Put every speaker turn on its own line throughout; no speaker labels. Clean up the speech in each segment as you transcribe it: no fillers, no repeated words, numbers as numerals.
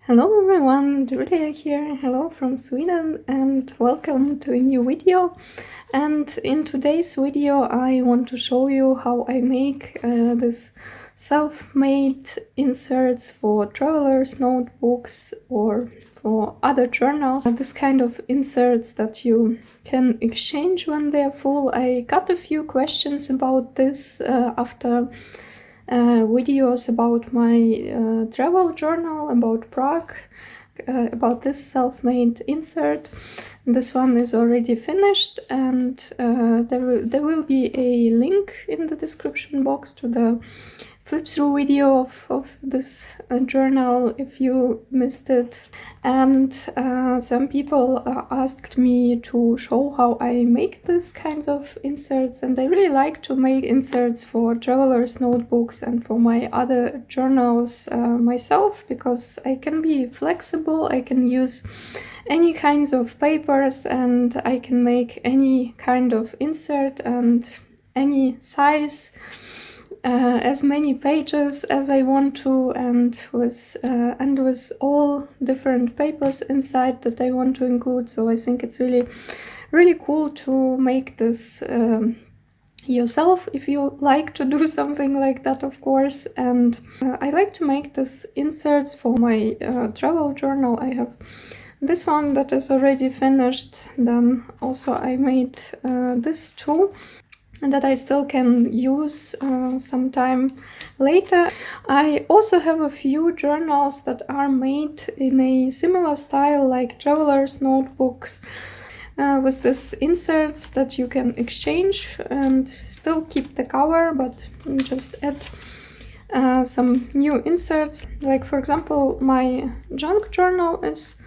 Hello everyone, Julia here. Hello from Sweden and welcome to a new video. And in today's video I want to show you how I make this self-made inserts for travelers' notebooks or for other journals. This kind of inserts that you can exchange when they're full. I got a few questions about this after videos about my travel journal, about Prague, about this self-made insert. This one is already finished, and there will be a link in the description box to the flip-through video of this journal if you missed it. And some people asked me to show how I make this kinds of inserts, and I really like to make inserts for travelers' notebooks and for my other journals myself, because I can be flexible, I can use any kinds of papers, and I can make any kind of insert and any size. As many pages as I want to, and with all different papers inside that I want to include. So I think it's really cool to make this yourself if you like to do something like that, of course. And I like to make this inserts for my travel journal. I have this one that is already finished. Then also I made this too, and that I still can use sometime later. I also have a few journals that are made in a similar style like travelers' notebooks, with these inserts that you can exchange and still keep the cover, but just add some new inserts. Like, for example, my junk journal is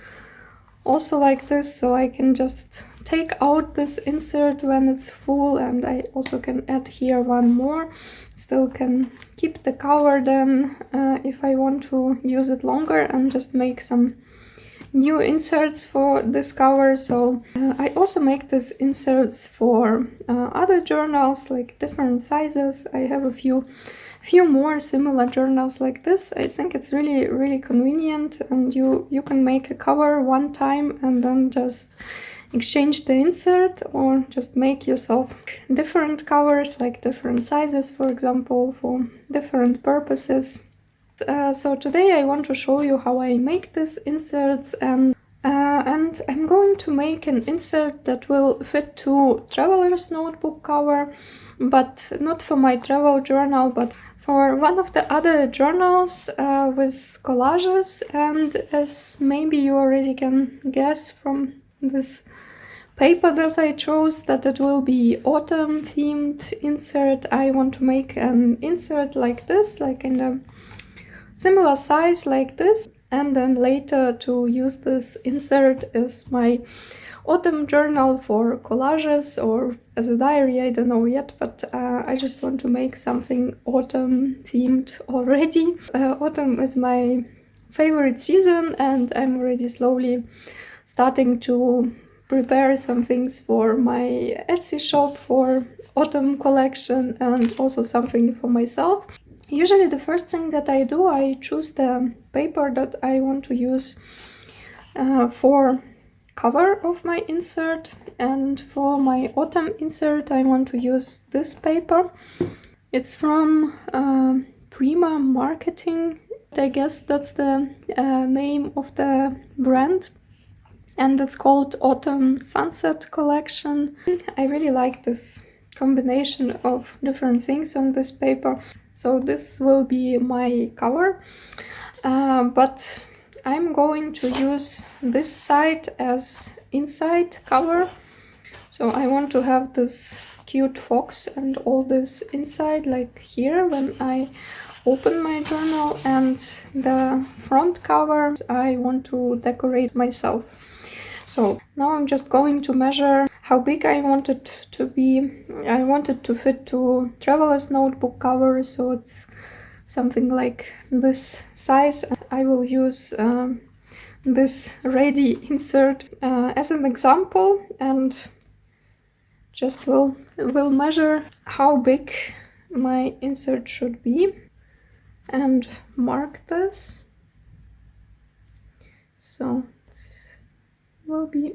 also like this, so I can just take out this insert when it's full, and I also can add here one more. Still can keep the cover then if I want to use it longer and just make some new inserts for this cover. So I also make these inserts for other journals, like different sizes. I have a few more similar journals like this. I think it's really convenient, and you can make a cover one time and then just exchange the insert, or just make yourself different covers, like different sizes, for example, for different purposes. So today I want to show you how I make these inserts, and I'm going to make an insert that will fit to traveler's notebook cover, but not for my travel journal, but for one of the other journals with collages. And as maybe you already can guess from this paper that I chose, that it will be autumn themed insert. I want to make an insert like this, like in a similar size like this, and then later to use this insert as my autumn journal for collages or as a diary, I don't know yet, but I just want to make something autumn themed already. Autumn is my favorite season, and I'm already slowly starting to prepare some things for my Etsy shop for autumn collection, and also something for myself. Usually the first thing that I do, I choose the paper that I want to use for cover of my insert. And for my autumn insert I want to use this paper. It's from Prima Marketing, I guess that's the name of the brand, and it's called Autumn Sunset Collection. I really like this combination of different things on this paper. So this will be my cover, but I'm going to use this side as inside cover. So I want to have this cute fox and all this inside, like here when I open my journal, and the front cover I want to decorate myself. So now I'm just going to measure how big I want it to be. I want it to fit to traveler's notebook cover, so it's something like this size. I will use this ready insert as an example, and just will measure how big my insert should be and mark this. So it will be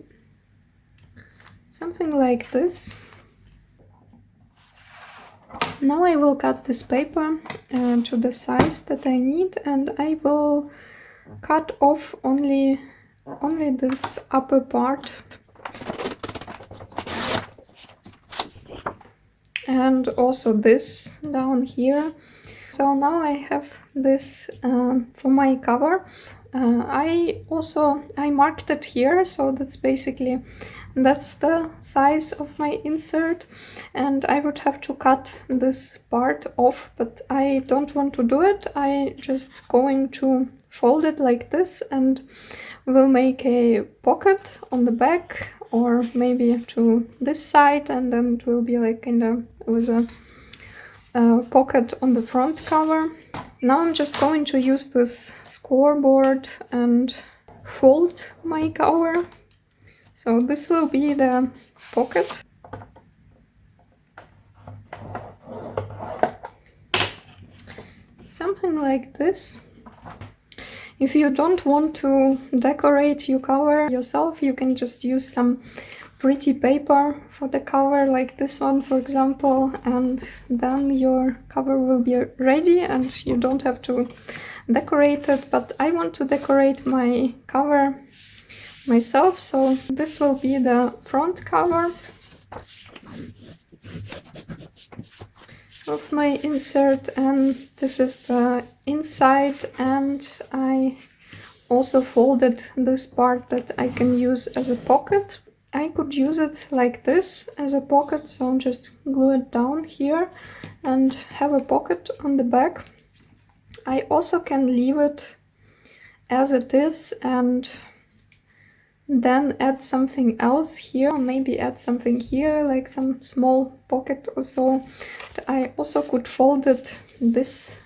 something like this. Now I will cut this paper to the size that I need, and I will cut off only this upper part and also this down here. So now I have this for my cover. I marked it here, so that's the size of my insert, and I would have to cut this part off, but I don't want to do it. I just going to fold it like this, and we'll make a pocket on the back, or maybe to this side, and then it will be like with a pocket on the front cover. Now I'm just going to use this scoreboard and fold my cover. So this will be the pocket. Something like this. If you don't want to decorate your cover yourself, you can just use some pretty paper for the cover, like this one for example, and then your cover will be ready and you don't have to decorate it. But I want to decorate my cover myself, so this will be the front cover of my insert, and this is the inside, and I also folded this part that I can use as a pocket. I could use it like this as a pocket, so just glue it down here and have a pocket on the back. I also can leave it as it is and then add something else here, maybe add something here, like some small pocket or so. I also could fold it this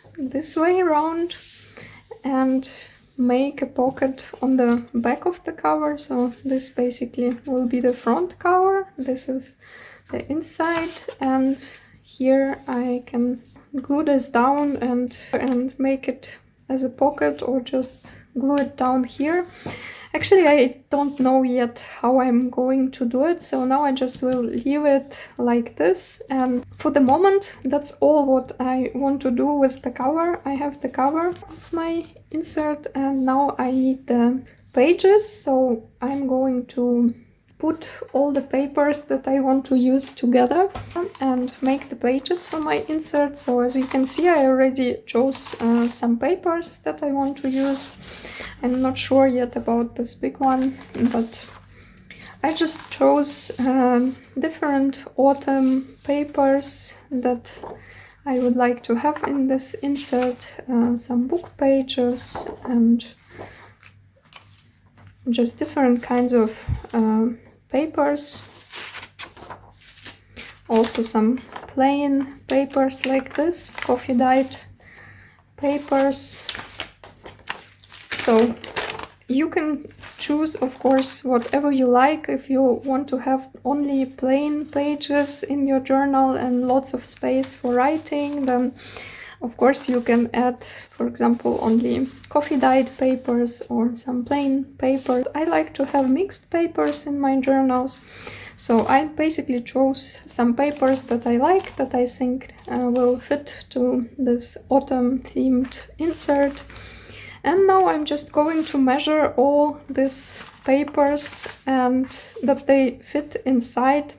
way around and make a pocket on the back of the cover. So this basically will be the front cover. This is the inside, and here I can glue this down and make it as a pocket, or just glue it down here. Actually, I don't know yet how I'm going to do it, so now I just will leave it like this. And for the moment, that's all what I want to do with the cover. I have the cover of my insert, and now I need the pages. So I'm going to put all the papers that I want to use together and make the pages for my insert. So as you can see, I already chose some papers that I want to use. I'm not sure yet about this big one, but I just chose different autumn papers that I would like to have in this insert, some book pages and just different kinds of papers. Also some plain papers like this, coffee dyed papers. So you can choose, of course, whatever you like. If you want to have only plain pages in your journal and lots of space for writing, then of course you can add, for example, only coffee dyed papers or some plain papers. I like to have mixed papers in my journals, so I basically chose some papers that I like, that I think will fit to this autumn themed insert. And now I'm just going to measure all these papers and that they fit inside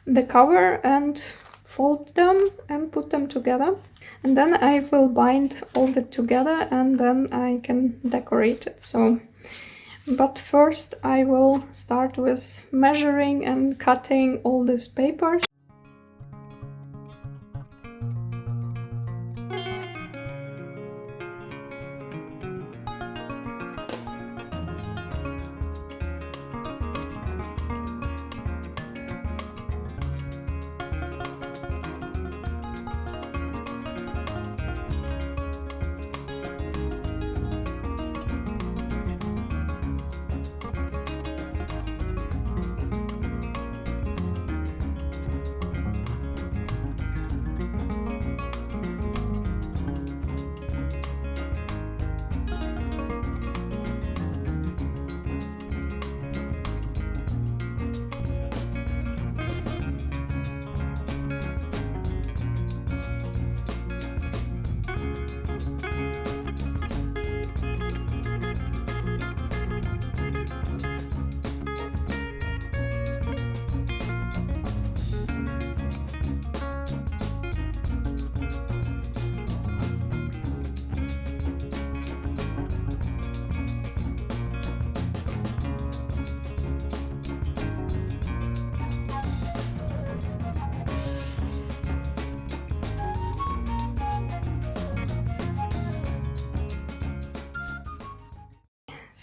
the cover and fold them and put them together. And then I will bind all that together and then I can decorate it. But first I will start with measuring and cutting all these papers.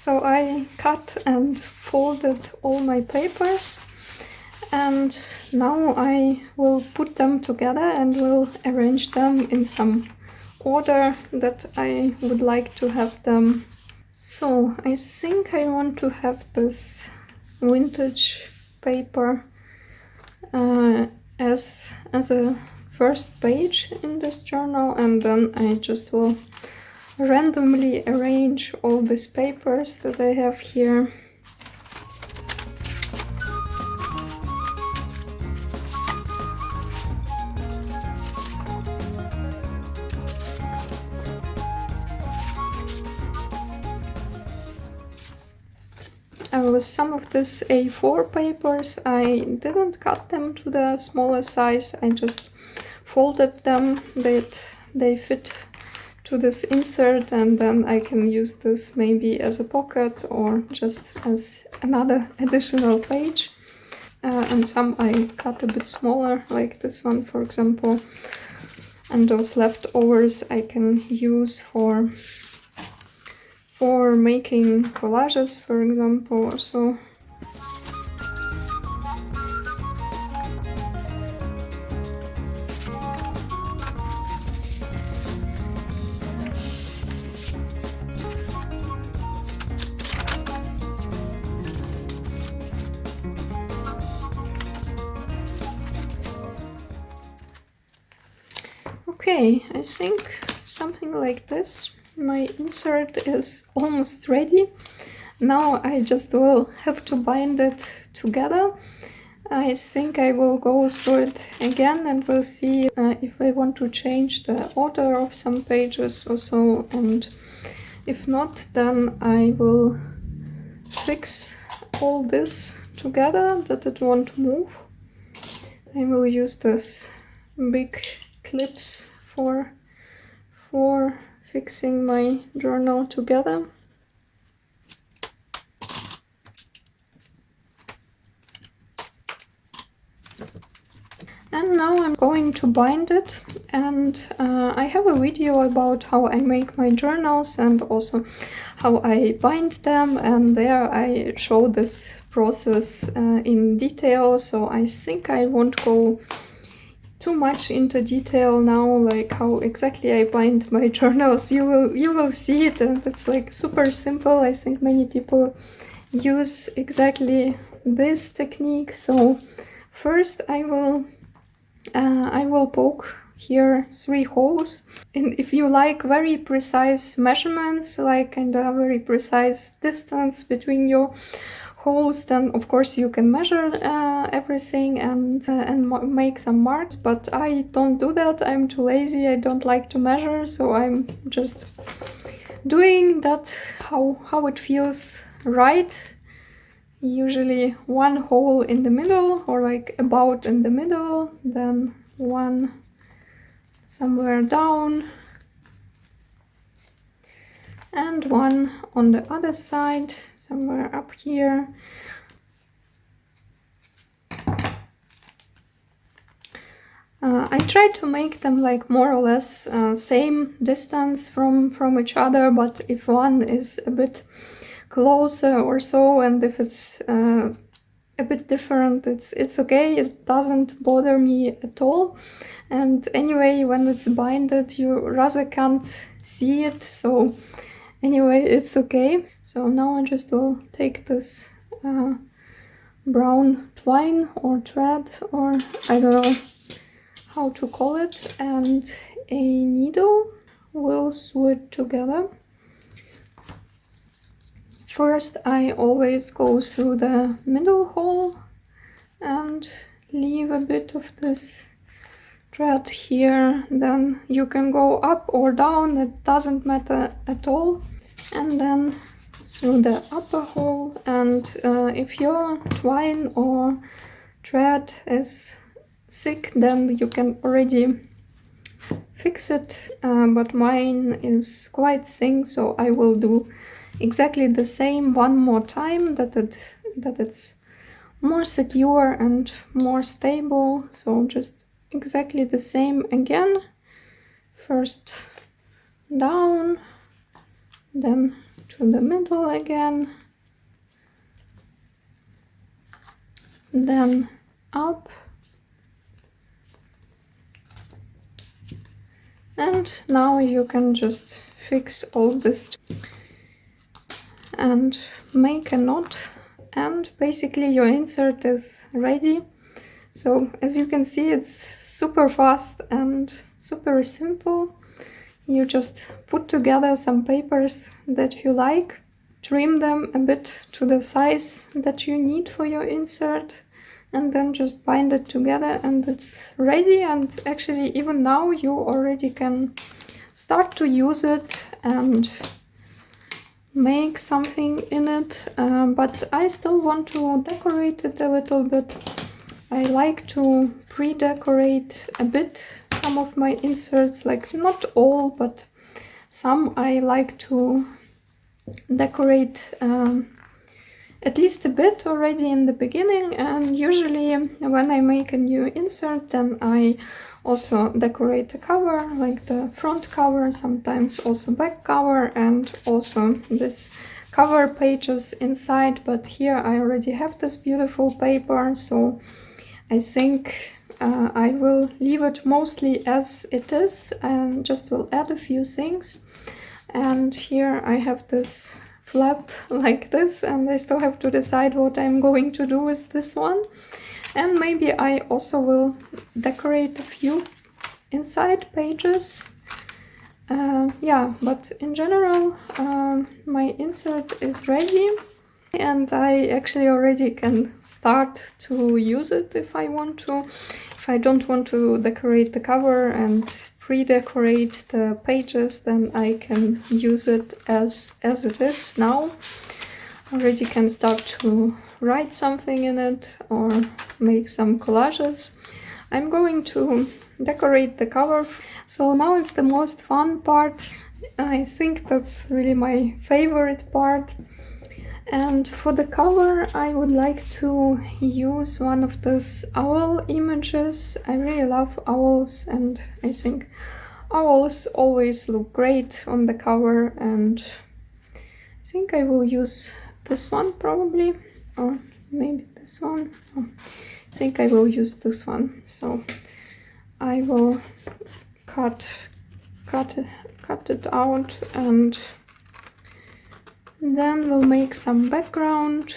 So I cut and folded all my papers, and now I will put them together and will arrange them in some order that I would like to have them. So I think I want to have this vintage paper as a first page in this journal, and then I just will randomly arrange all these papers that I have here. With some of these A4 papers, I didn't cut them to the smaller size, I just folded them that they fit to this insert, and then I can use this maybe as a pocket or just as another additional page. And some I cut a bit smaller, like this one for example, and those leftovers I can use for making collages, for example, or so. Okay, I think something like this. My insert is almost ready. Now I just will have to bind it together. I think I will go through it again and we'll see if I want to change the order of some pages or so, and if not, then I will fix all this together that it won't move. I will use this big clips for fixing my journal together. And now I'm going to bind it, and I have a video about how I make my journals and also how I bind them, and there I show this process in detail, so I think I won't go too much into detail now, like how exactly I bind my journals. You will see it, and it's like super simple. I think many people use exactly this technique. So first I will poke here 3 holes, and if you like very precise measurements, like kind of very precise distance between your holes, then of course you can measure everything and make some marks, but I don't do that. I'm too lazy, I don't like to measure, so I'm just doing that how it feels right. Usually 1 hole in the middle, or like about in the middle, then 1 somewhere down, and 1 on the other side, somewhere up here. I try to make them like more or less same distance from each other, but if one is a bit closer or so, and if it's a bit different, it's okay, it doesn't bother me at all. And anyway, when it's binded, you rather can't see it, so anyway, it's okay. So now I just will take this brown twine or thread, or I don't know how to call it, and a needle. We'll sew it together. First, I always go through the middle hole and leave a bit of this thread here. Then you can go up or down, it doesn't matter at all. And then through the upper hole, and if your twine or thread is thick, then you can already fix it, but mine is quite thin, so I will do exactly the same one more time, that it's more secure and more stable. So just exactly the same again. First down, then to the middle again, then up, and now you can just fix all this and make a knot, and basically your insert is ready. So as you can see, it's super fast and super simple. You just put together some papers that you like, trim them a bit to the size that you need for your insert, and then just bind it together and it's ready. And actually even now you already can start to use it and make something in it, but I still want to decorate it a little bit. I like to pre-decorate a bit some of my inserts, like not all, but some I like to decorate at least a bit already in the beginning. And usually when I make a new insert, then I also decorate the cover, like the front cover, sometimes also back cover, and also this cover pages inside. But here I already have this beautiful paper, so I think I will leave it mostly as it is and just will add a few things. And here I have this flap like this, and I still have to decide what I'm going to do with this one. And maybe I also will decorate a few inside pages. Yeah, but in general, my insert is ready. And I actually already can start to use it if I want to. If I don't want to decorate the cover and pre-decorate the pages, then I can use it as it is now. Already can start to write something in it or make some collages. I'm going to decorate the cover. So now it's the most fun part. I think that's really my favorite part. And for the cover, I would like to use one of those owl images. I really love owls, and I think owls always look great on the cover, and I think I will use this one probably, or maybe this one. Oh, I think I will use this one. So I will cut it out, and then we'll make some background.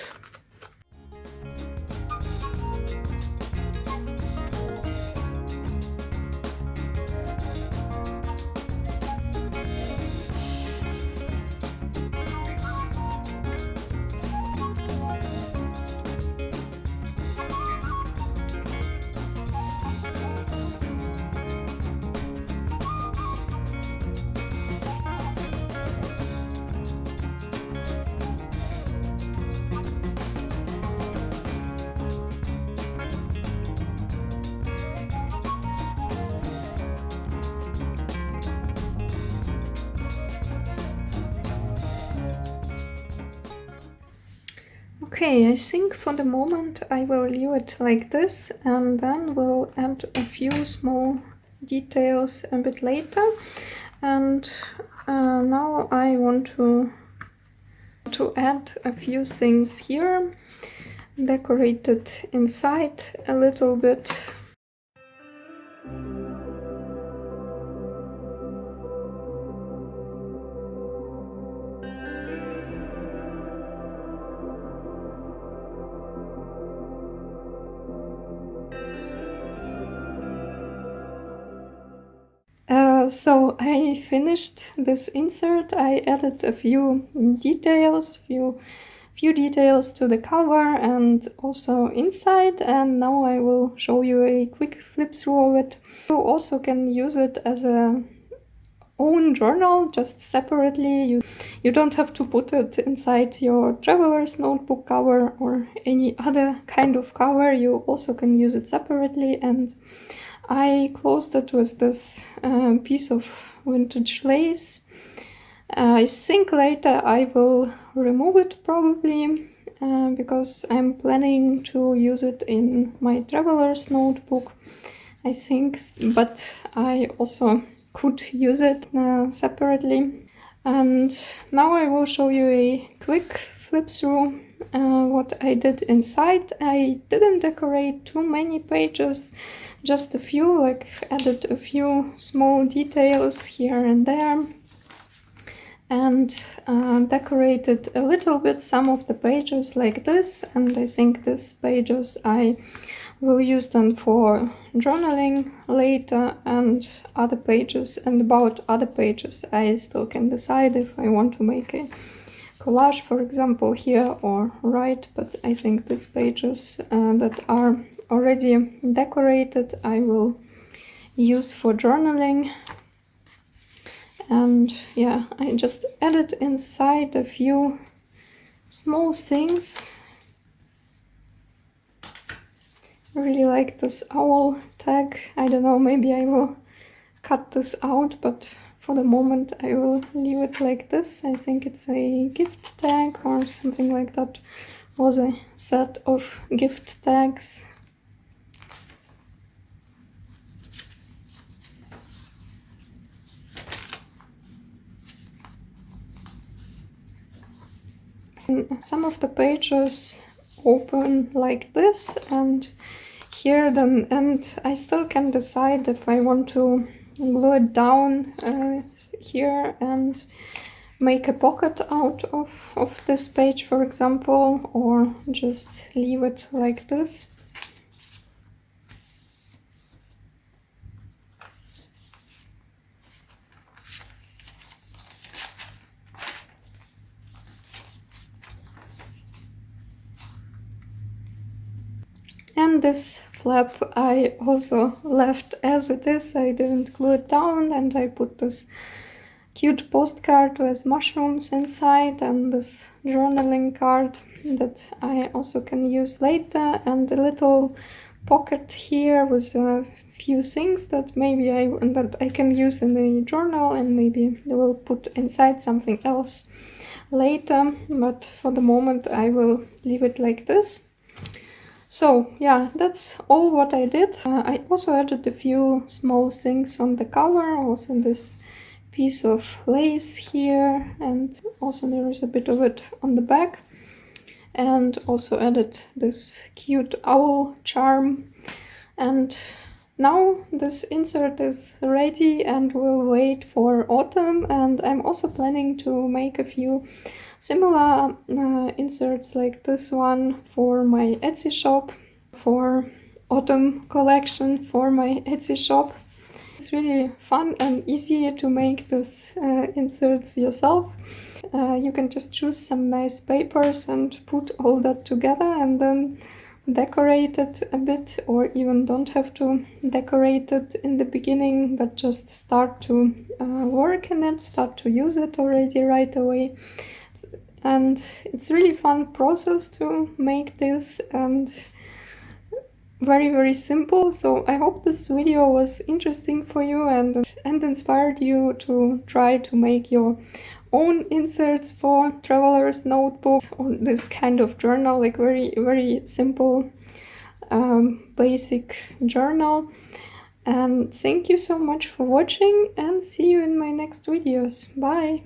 Okay, I think for the moment I will leave it like this, and then we'll add a few small details a bit later. And now I want to add a few things here, decorate it inside a little bit. So I finished this insert. I added a few details, few details to the cover and also inside, and now I will show you a quick flip through of it. You also can use it as a own journal, just separately. You don't have to put it inside your traveler's notebook cover or any other kind of cover. You also can use it separately, and I closed it with this piece of vintage lace. I think later I will remove it probably because I'm planning to use it in my traveler's notebook, I think, but I also could use it separately. And now I will show you a quick flip through what I did inside. I didn't decorate too many pages, just a few, like added a few small details here and there, and decorated a little bit some of the pages like this. And I think these pages I will use them for journaling later, and other pages, and about other pages I still can decide if I want to make a collage, for example, here or write. But I think these pages that are already decorated I will use for journaling. And yeah, I just added inside a few small things. I really like this owl tag. I don't know, maybe I will cut this out, but for the moment I will leave it like this. I think it's a gift tag or something like that. Was a set of gift tags. And some of the pages open like this, and here then, and I still can decide if I want to glue it down here and make a pocket out of this page, for example, or just leave it like this. And this flap I also left as it is. I didn't glue it down, and I put this cute postcard with mushrooms inside, and this journaling card that I also can use later, and a little pocket here with a few things that maybe I can use in the journal, and maybe I will put inside something else later, but for the moment I will leave it like this. So yeah, that's all what I did. I also added a few small things on the cover, also this piece of lace here, and also there is a bit of it on the back, and also added this cute owl charm. And now this insert is ready and will wait for autumn, and I'm also planning to make a few similar inserts like this one for my Etsy shop, for autumn collection for my Etsy shop. It's really fun and easy to make these inserts yourself. You can just choose some nice papers and put all that together, and then decorate it a bit, or even don't have to decorate it in the beginning, but just start to work in it, start to use it already right away. And it's really fun process to make this, and very simple. So I hope this video was interesting for you and inspired you to try to make your own inserts for traveler's notebooks or this kind of journal, like very simple basic journal. And thank you so much for watching, and see you in my next videos. Bye!